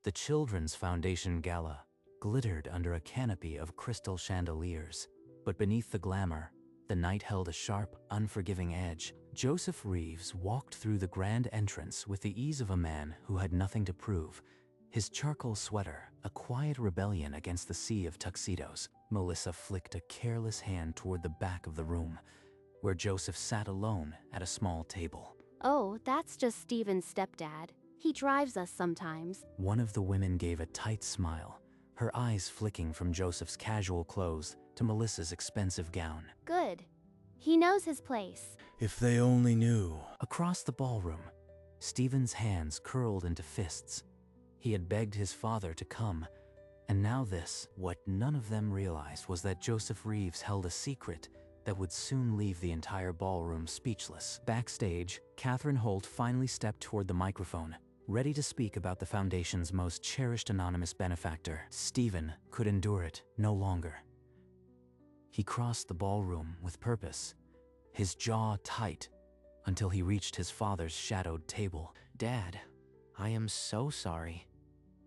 The Children's Foundation Gala glittered under a canopy of crystal chandeliers, but beneath the glamour, the night held a sharp, unforgiving edge. Joseph Reeves walked through the grand entrance with the ease of a man who had nothing to prove. His charcoal sweater, a quiet rebellion against the sea of tuxedos. Melissa flicked a careless hand toward the back of the room, where Joseph sat alone at a small table. Oh, that's just Steven's stepdad. He drives us sometimes. One of the women gave a tight smile, her eyes flicking from Joseph's casual clothes to Melissa's expensive gown. Good. He knows his place. If they only knew. Across the ballroom, Stephen's hands curled into fists. He had begged his father to come, and now this. What none of them realized was that Joseph Reeves held a secret that would soon leave the entire ballroom speechless. Backstage, Catherine Holt finally stepped toward the microphone, ready to speak about the Foundation's most cherished anonymous benefactor. Stephen could endure it no longer. He crossed the ballroom with purpose, his jaw tight, until he reached his father's shadowed table. Dad, I am so sorry.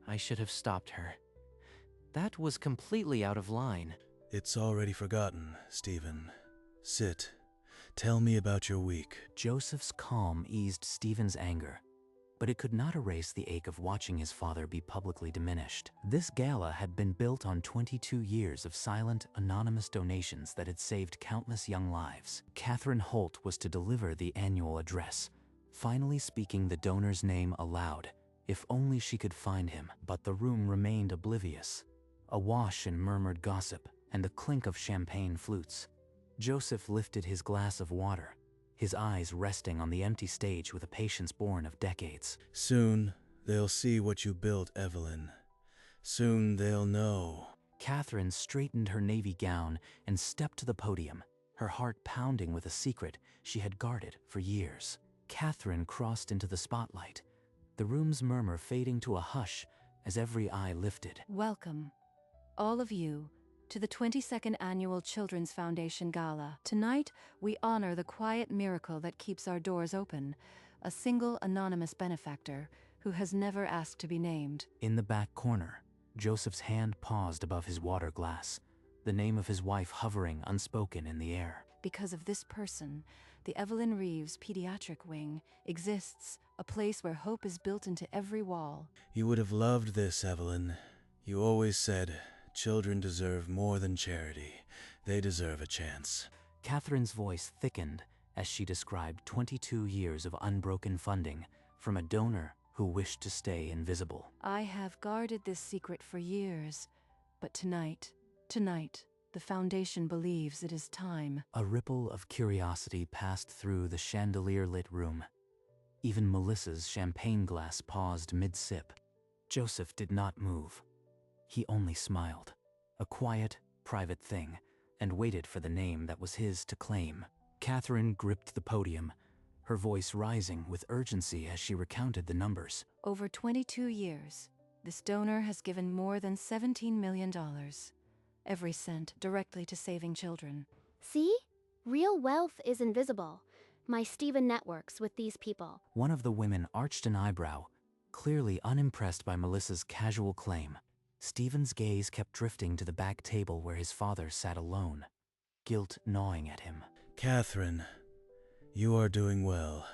I should have stopped her. That was completely out of line. It's already forgotten, Stephen. Sit. Tell me about your week. Joseph's calm eased Stephen's anger, but it could not erase the ache of watching his father be publicly diminished. This gala had been built on 22 years of silent, anonymous donations that had saved countless young lives. Catherine Holt was to deliver the annual address, finally speaking the donor's name aloud. If only she could find him. But the room remained oblivious, awash in murmured gossip and the clink of champagne flutes. Joseph lifted his glass of water, his eyes resting on the empty stage with a patience born of decades. Soon, they'll see what you built, Evelyn. Soon they'll know. Catherine straightened her navy gown and stepped to the podium, her heart pounding with a secret she had guarded for years. Catherine crossed into the spotlight, the room's murmur fading to a hush as every eye lifted. Welcome, all of you, to the 22nd Annual Children's Foundation Gala. Tonight, we honor the quiet miracle that keeps our doors open, a single anonymous benefactor who has never asked to be named. In the back corner, Joseph's hand paused above his water glass, the name of his wife hovering unspoken in the air. Because of this person, the Evelyn Reeves Pediatric Wing exists, a place where hope is built into every wall. You would have loved this, Evelyn. You always said, children deserve more than charity. They deserve a chance. Catherine's voice thickened as she described 22 years of unbroken funding from a donor who wished to stay invisible. I have guarded this secret for years, but tonight, the Foundation believes it is time. A ripple of curiosity passed through the chandelier-lit room. Even Melissa's champagne glass paused mid-sip. Joseph did not move. He only smiled, a quiet, private thing, and waited for the name that was his to claim. Catherine gripped the podium, her voice rising with urgency as she recounted the numbers. Over 22 years, this donor has given more than $17 million. Every cent directly to saving children. See? Real wealth is invisible. My Stephen networks with these people. One of the women arched an eyebrow, clearly unimpressed by Melissa's casual claim. Stephen's gaze kept drifting to the back table where his father sat alone, guilt gnawing at him. Catherine, you are doing well.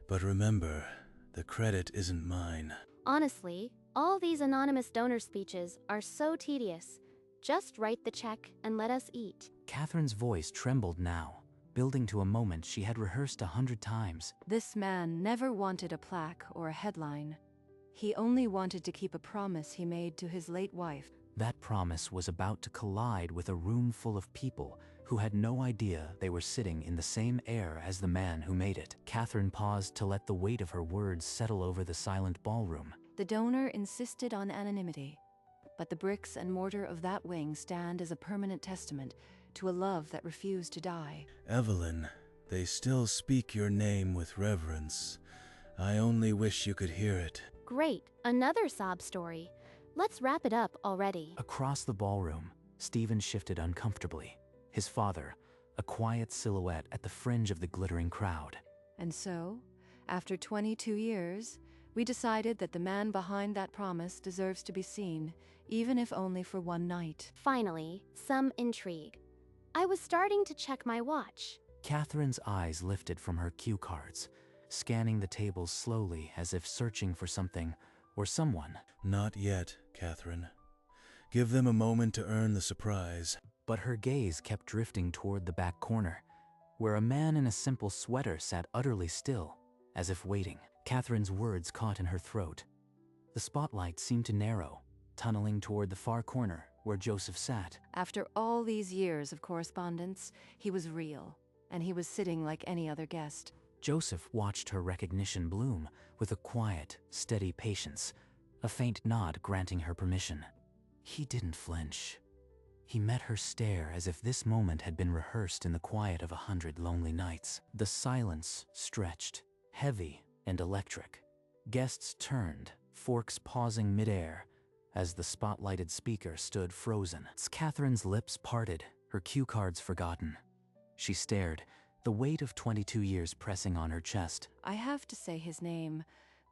But remember, the credit isn't mine. Honestly, all these anonymous donor speeches are so tedious. Just write the check and let us eat. Catherine's voice trembled now, building to a moment she had rehearsed 100 times. This man never wanted a plaque or a headline. He only wanted to keep a promise he made to his late wife. That promise was about to collide with a room full of people who had no idea they were sitting in the same air as the man who made it. Catherine paused to let the weight of her words settle over the silent ballroom. The donor insisted on anonymity, but the bricks and mortar of that wing stand as a permanent testament to a love that refused to die. Evelyn, they still speak your name with reverence. I only wish you could hear it. Great, another sob story. Let's wrap it up already. Across the ballroom, Stephen shifted uncomfortably, his father, a quiet silhouette at the fringe of the glittering crowd. And so, after 22 years, We decided that the man behind that promise deserves to be seen, even if only for one night. Finally, some intrigue. I was starting to check my watch. Catherine's eyes lifted from her cue cards, scanning the tables slowly as if searching for something or someone. Not yet, Catherine. Give them a moment to earn the surprise. But her gaze kept drifting toward the back corner, where a man in a simple sweater sat utterly still, as if waiting. Catherine's words caught in her throat. The spotlight seemed to narrow, tunneling toward the far corner where Joseph sat. After all these years of correspondence, he was real, and he was sitting like any other guest. Joseph watched her recognition bloom with a quiet, steady patience, a faint nod granting her permission. He didn't flinch. He met her stare as if this moment had been rehearsed in the quiet of 100 lonely nights. The silence stretched, heavy and electric. Guests turned, forks pausing midair, as the spotlighted speaker stood frozen. Catherine's lips parted, her cue cards forgotten. She stared, the weight of 22 years pressing on her chest. I have to say his name,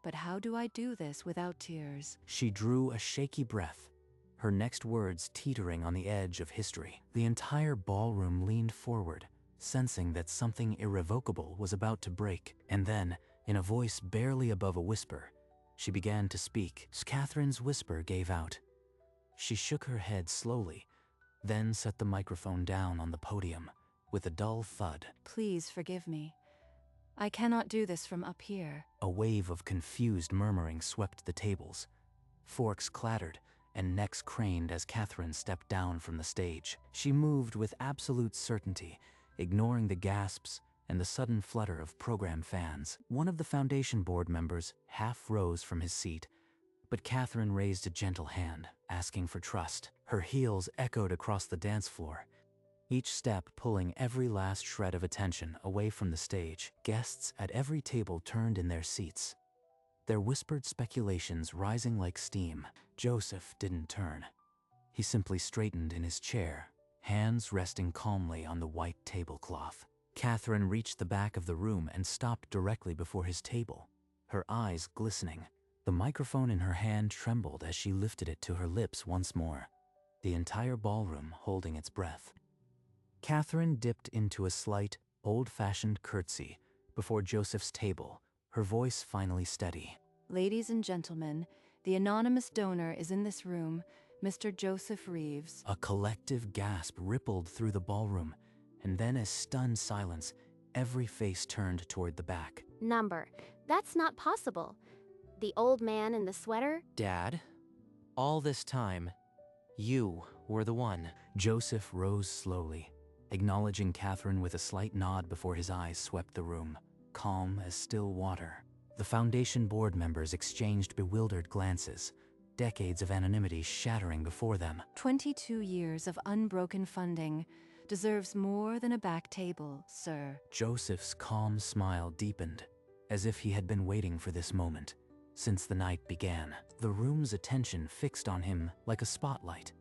but how do I do this without tears? She drew a shaky breath, her next words teetering on the edge of history. The entire ballroom leaned forward, sensing that something irrevocable was about to break. And then, in a voice barely above a whisper, she began to speak. Catherine's whisper gave out. She shook her head slowly, then set the microphone down on the podium with a dull thud. Please forgive me. I cannot do this from up here. A wave of confused murmuring swept the tables. Forks clattered, and necks craned as Catherine stepped down from the stage. She moved with absolute certainty, ignoring the gasps and the sudden flutter of program fans. One of the foundation board members half rose from his seat, but Catherine raised a gentle hand, asking for trust. Her heels echoed across the dance floor, each step pulling every last shred of attention away from the stage. Guests at every table turned in their seats, their whispered speculations rising like steam. Joseph didn't turn. He simply straightened in his chair, hands resting calmly on the white tablecloth. Catherine reached the back of the room and stopped directly before his table, her eyes glistening. The microphone in her hand trembled as she lifted it to her lips once more, the entire ballroom holding its breath. Catherine dipped into a slight, old-fashioned curtsy before Joseph's table, her voice finally steady. Ladies and gentlemen, the anonymous donor is in this room, Mr. Joseph Reeves. A collective gasp rippled through the ballroom, and then a stunned silence. Every face turned toward the back. Number. That's not possible. The old man in the sweater? Dad, all this time, you were the one. Joseph rose slowly, acknowledging Catherine with a slight nod before his eyes swept the room, calm as still water. The foundation board members exchanged bewildered glances, decades of anonymity shattering before them. 22 years of unbroken funding deserves more than a back table, sir. Joseph's calm smile deepened, as if he had been waiting for this moment since the night began. The room's attention fixed on him like a spotlight,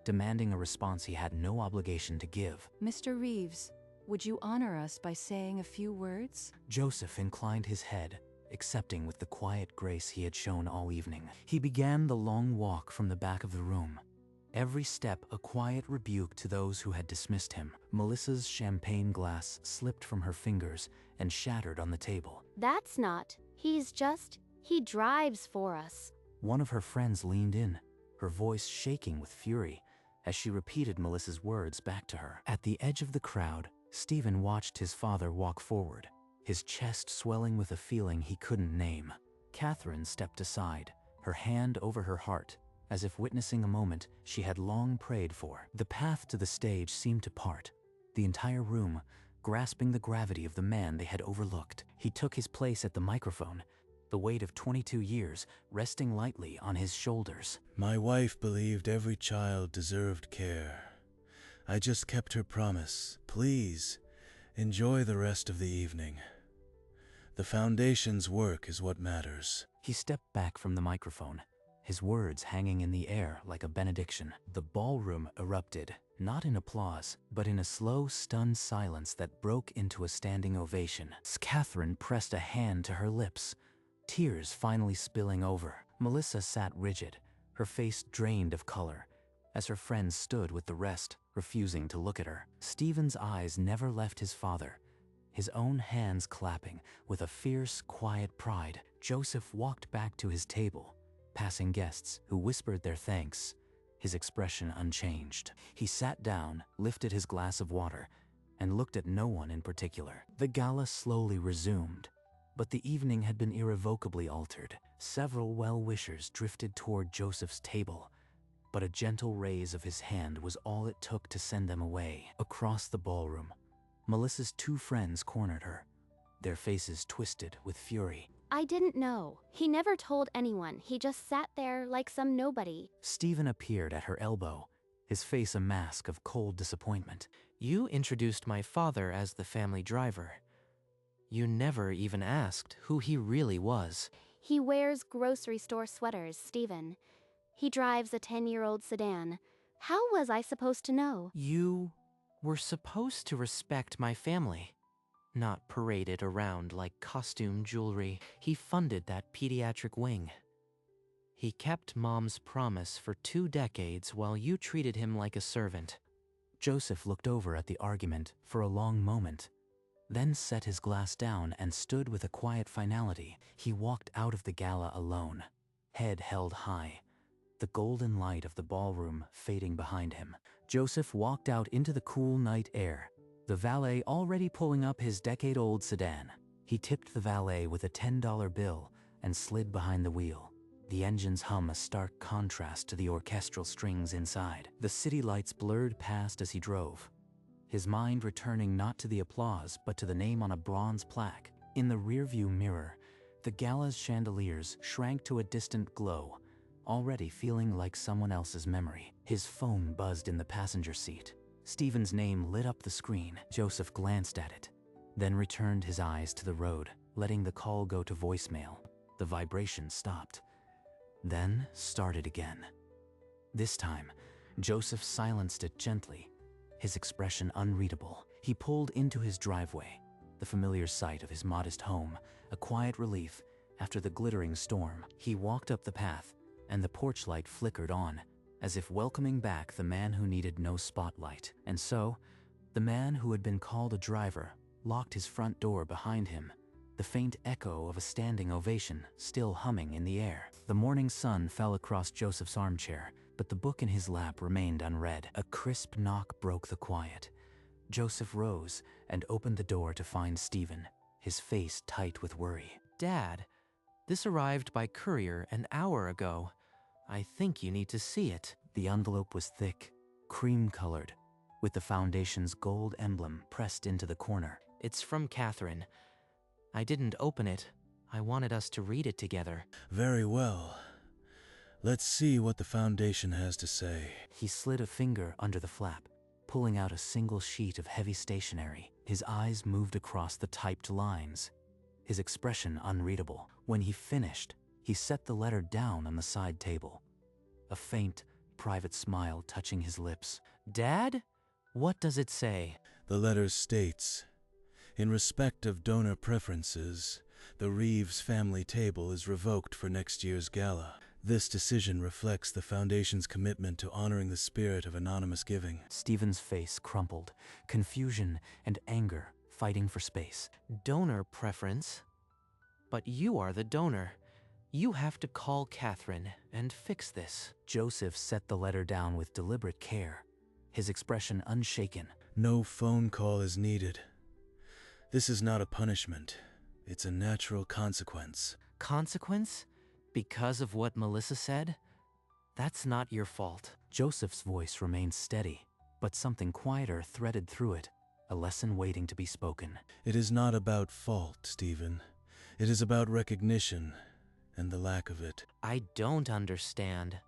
demanding a response he had no obligation to give. Mr. Reeves, would you honor us by saying a few words? Joseph inclined his head, accepting with the quiet grace he had shown all evening. He began the long walk from the back of the room, every step a quiet rebuke to those who had dismissed him. Melissa's champagne glass slipped from her fingers and shattered on the table. That's not. He drives for us. One of her friends leaned in, her voice shaking with fury as she repeated Melissa's words back to her. At the edge of the crowd, Stephen watched his father walk forward, his chest swelling with a feeling he couldn't name. Catherine stepped aside, her hand over her heart, as if witnessing a moment she had long prayed for. The path to the stage seemed to part, the entire room grasping the gravity of the man they had overlooked. He took his place at the microphone, the weight of 22 years resting lightly on his shoulders. My wife believed every child deserved care. I just kept her promise. Please, enjoy the rest of the evening. The foundation's work is what matters. He stepped back from the microphone, his words hanging in the air like a benediction. The ballroom erupted, not in applause, but in a slow, stunned silence that broke into a standing ovation. Catherine pressed a hand to her lips, tears finally spilling over. Melissa sat rigid, her face drained of color, as her friends stood with the rest, refusing to look at her. Stephen's eyes never left his father, his own hands clapping with a fierce, quiet pride. Joseph walked back to his table, passing guests who whispered their thanks, his expression unchanged. He sat down, lifted his glass of water, and looked at no one in particular. The gala slowly resumed, but the evening had been irrevocably altered. Several well-wishers drifted toward Joseph's table, but a gentle raise of his hand was all it took to send them away. Across the ballroom, Melissa's two friends cornered her, their faces twisted with fury. I didn't know. He never told anyone. He just sat there like some nobody. Stephen appeared at her elbow, his face a mask of cold disappointment. You introduced my father as the family driver. You never even asked who he really was. He wears grocery store sweaters, Stephen. He drives a 10-year-old sedan. How was I supposed to know? You were supposed to respect my family, not parade it around like costume jewelry. He funded that pediatric wing. He kept Mom's promise for 2 decades while you treated him like a servant. Joseph looked over at the argument for a long moment, then set his glass down and stood with a quiet finality. He walked out of the gala alone, head held high, the golden light of the ballroom fading behind him. Joseph walked out into the cool night air, the valet already pulling up his decade-old sedan. He tipped the valet with a $10 bill and slid behind the wheel, the engine's hum a stark contrast to the orchestral strings inside. The city lights blurred past as he drove, his mind returning not to the applause but to the name on a bronze plaque. In the rearview mirror, the gala's chandeliers shrank to a distant glow, already feeling like someone else's memory. His phone buzzed in the passenger seat. Stephen's name lit up the screen. Joseph glanced at it, then returned his eyes to the road, letting the call go to voicemail. The vibration stopped, then started again. This time, Joseph silenced it gently, his expression unreadable. He pulled into his driveway, the familiar sight of his modest home, a quiet relief after the glittering storm. He walked up the path, and the porch light flickered on, as if welcoming back the man who needed no spotlight. And so, the man who had been called a driver locked his front door behind him, the faint echo of a standing ovation still humming in the air. The morning sun fell across Joseph's armchair, but the book in his lap remained unread. A crisp knock broke the quiet. Joseph rose and opened the door to find Stephen, his face tight with worry. Dad, this arrived by courier an hour ago. I think you need to see it. The envelope was thick, cream-colored, with the foundation's gold emblem pressed into the corner. It's from Catherine. I didn't open it. I wanted us to read it together. Very well. Let's see what the foundation has to say. He slid a finger under the flap, pulling out a single sheet of heavy stationery. His eyes moved across the typed lines, his expression unreadable. When he finished, he set the letter down on the side table, a faint, private smile touching his lips. Dad? What does it say? The letter states, in respect of donor preferences, the Reeves family table is revoked for next year's gala. This decision reflects the Foundation's commitment to honoring the spirit of anonymous giving. Stephen's face crumpled, confusion and anger fighting for space. Donor preference? But you are the donor. You have to call Catherine and fix this. Joseph set the letter down with deliberate care, his expression unshaken. No phone call is needed. This is not a punishment. It's a natural consequence. Consequence? Because of what Melissa said? That's not your fault. Joseph's voice remained steady, but something quieter threaded through it, a lesson waiting to be spoken. It is not about fault, Stephen. It is about recognition and the lack of it. I don't understand.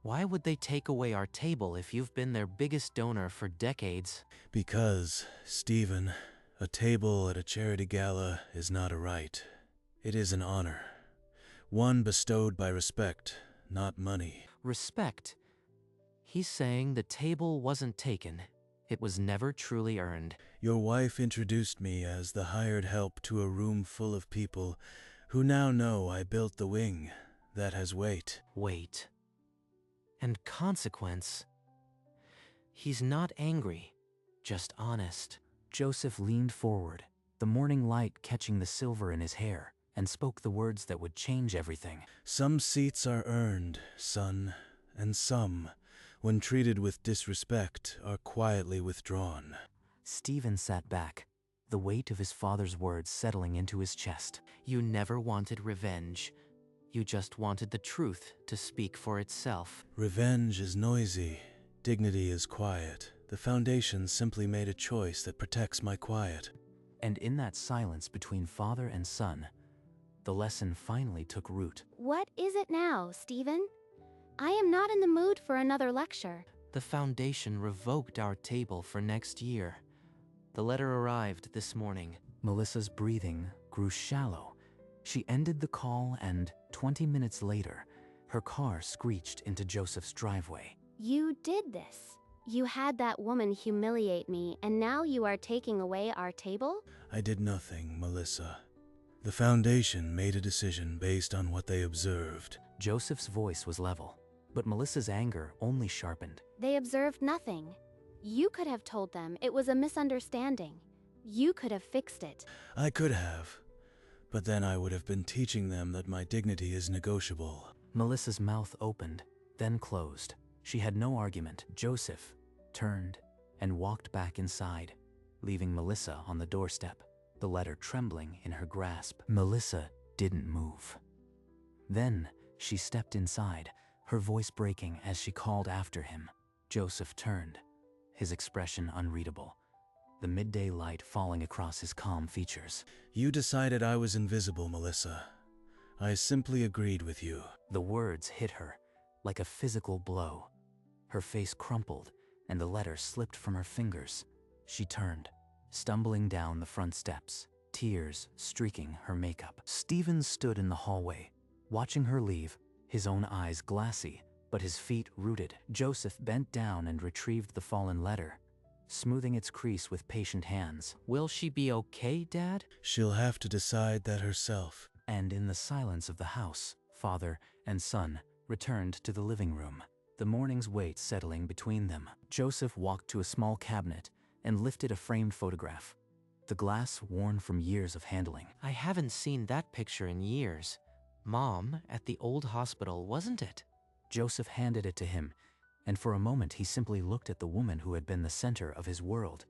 Why would they take away our table if you've been their biggest donor for decades? Because, Stephen, a table at a charity gala is not a right. It is an honor. One bestowed by respect, not money. Respect? He's saying the table wasn't taken. It was never truly earned. Your wife introduced me as the hired help to a room full of people who now know I built the wing that has weight. Weight. And consequence. He's not angry, just honest. Joseph leaned forward, the morning light catching the silver in his hair, and spoke the words that would change everything. Some seats are earned, son, and some, when treated with disrespect, are quietly withdrawn. Stephen sat back, the weight of his father's words settling into his chest. You never wanted revenge. You just wanted the truth to speak for itself. Revenge is noisy. Dignity is quiet. The Foundation simply made a choice that protects my quiet. And in that silence between father and son, the lesson finally took root. What is it now, Stephen? I am not in the mood for another lecture. The Foundation revoked our table for next year. The letter arrived this morning. Melissa's breathing grew shallow. She ended the call and, 20 minutes later, her car screeched into Joseph's driveway. You did this. You had that woman humiliate me, and now you are taking away our table? I did nothing, Melissa. The Foundation made a decision based on what they observed. Joseph's voice was level, but Melissa's anger only sharpened. They observed nothing. You could have told them it was a misunderstanding. You could have fixed it. I could have, but then I would have been teaching them that my dignity is negotiable. Melissa's mouth opened, then closed. She had no argument. Joseph turned and walked back inside, leaving Melissa on the doorstep, the letter trembling in her grasp. Melissa didn't move. Then she stepped inside, her voice breaking as she called after him. Joseph turned, his expression unreadable, the midday light falling across his calm features. You decided I was invisible, Melissa. I simply agreed with you. The words hit her like a physical blow. Her face crumpled, and the letter slipped from her fingers. She turned, stumbling down the front steps, tears streaking her makeup. Stephen stood in the hallway, watching her leave, his own eyes glassy, but his feet rooted. Joseph bent down and retrieved the fallen letter, smoothing its crease with patient hands. Will she be okay, Dad? She'll have to decide that herself. And in the silence of the house, father and son returned to the living room, the morning's weight settling between them. Joseph walked to a small cabinet and lifted a framed photograph, the glass worn from years of handling. I haven't seen that picture in years. Mom, at the old hospital, wasn't it? Joseph handed it to him, and for a moment he simply looked at the woman who had been the center of his world.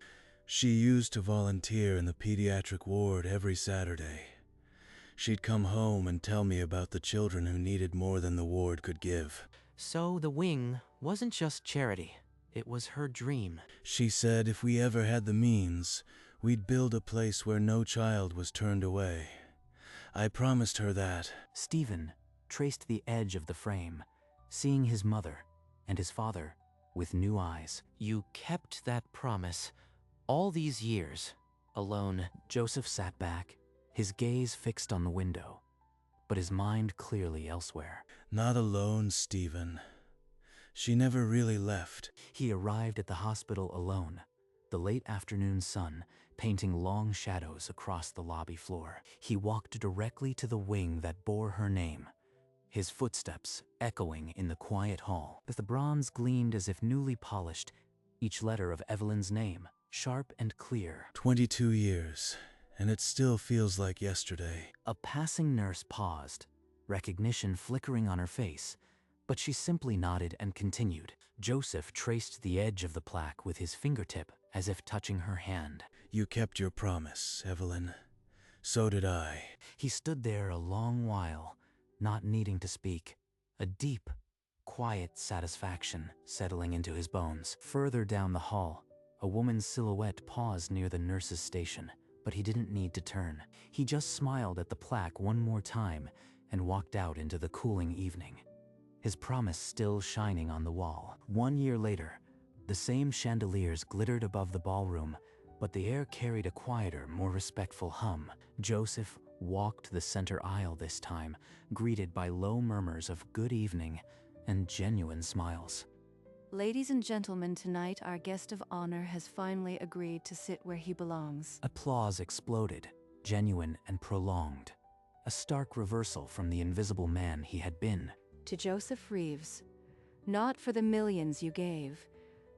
She used to volunteer in the pediatric ward every Saturday. She'd come home and tell me about the children who needed more than the ward could give. So the wing wasn't just charity. It was her dream. She said if we ever had the means, we'd build a place where no child was turned away. I promised her that. Stephen traced the edge of the frame, seeing his mother and his father with new eyes. You kept that promise all these years, alone. Joseph sat back, his gaze fixed on the window, but his mind clearly elsewhere. Not alone, Stephen. She never really left. He arrived at the hospital alone, the late afternoon sun painting long shadows across the lobby floor. He walked directly to the wing that bore her name, his footsteps echoing in the quiet hall. The bronze gleamed as if newly polished, each letter of Evelyn's name, sharp and clear. 22 years, and it still feels like yesterday. A passing nurse paused, recognition flickering on her face, but she simply nodded and continued. Joseph traced the edge of the plaque with his fingertip, as if touching her hand. You kept your promise, Evelyn. So did I. He stood there a long while, not needing to speak, a deep, quiet satisfaction settling into his bones. Further down the hall, a woman's silhouette paused near the nurse's station, but he didn't need to turn. He just smiled at the plaque one more time and walked out into the cooling evening, his promise still shining on the wall. 1 year later, the same chandeliers glittered above the ballroom, but the air carried a quieter, more respectful hum. Joseph walked the center aisle this time, greeted by low murmurs of good evening and genuine smiles. Ladies and gentlemen, tonight our guest of honor has finally agreed to sit where he belongs. Applause exploded, genuine and prolonged. A a stark reversal from the invisible man he had been. To Joseph Reeves, not for the millions you gave,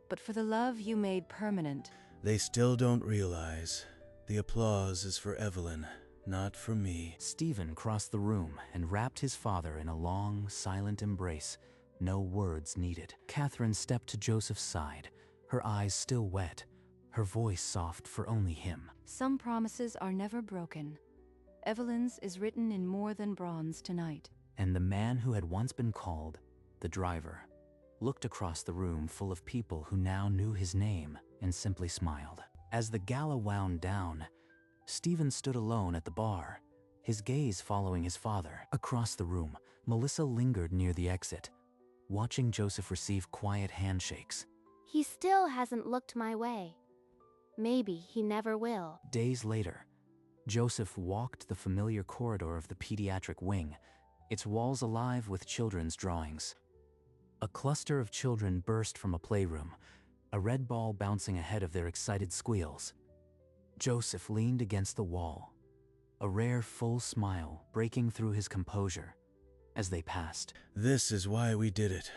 but for the love you made permanent. They still don't realize the applause is for Evelyn, not for me. Stephen crossed the room and wrapped his father in a long, silent embrace, no words needed. Catherine stepped to Joseph's side, her eyes still wet, her voice soft for only him. Some promises are never broken. Evelyn's is written in more than bronze tonight. And the man who had once been called the driver looked across the room full of people who now knew his name and simply smiled. As the gala wound down, Stephen stood alone at the bar, his gaze following his father. Across the room, Melissa lingered near the exit, watching Joseph receive quiet handshakes. He still hasn't looked my way. Maybe he never will. Days later, Joseph walked the familiar corridor of the pediatric wing, its walls alive with children's drawings. A cluster of children burst from a playroom, a red ball bouncing ahead of their excited squeals. Joseph leaned against the wall, a rare full smile breaking through his composure as they passed. This is why we did it.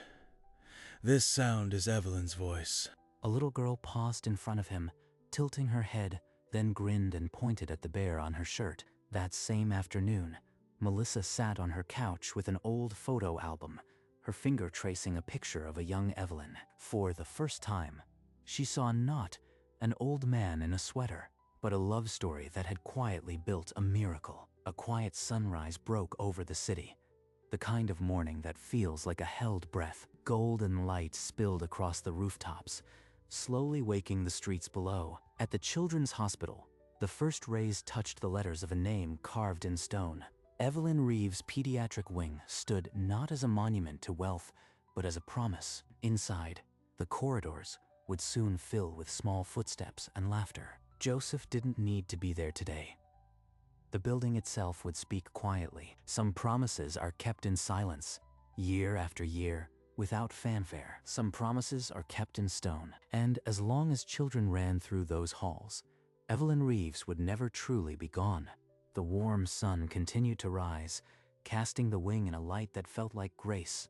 This sound is Evelyn's voice. A little girl paused in front of him, tilting her head, then grinned and pointed at the bear on her shirt. That same afternoon, Melissa sat on her couch with an old photo album, her finger tracing a picture of a young Evelyn. For the first time, she saw not an old man in a sweater, but a love story that had quietly built a miracle. A quiet sunrise broke over the city, the kind of morning that feels like a held breath. Golden light spilled across the rooftops, slowly waking the streets below. At the children's hospital, the first rays touched the letters of a name carved in stone. Evelyn Reeves' pediatric wing stood not as a monument to wealth, but as a promise. Inside, the corridors would soon fill with small footsteps and laughter. Joseph didn't need to be there today. The building itself would speak quietly. Some promises are kept in silence, year after year, without fanfare. Some promises are kept in stone. And as long as children ran through those halls, Evelyn Reeves would never truly be gone. The warm sun continued to rise, casting the wing in a light that felt like grace.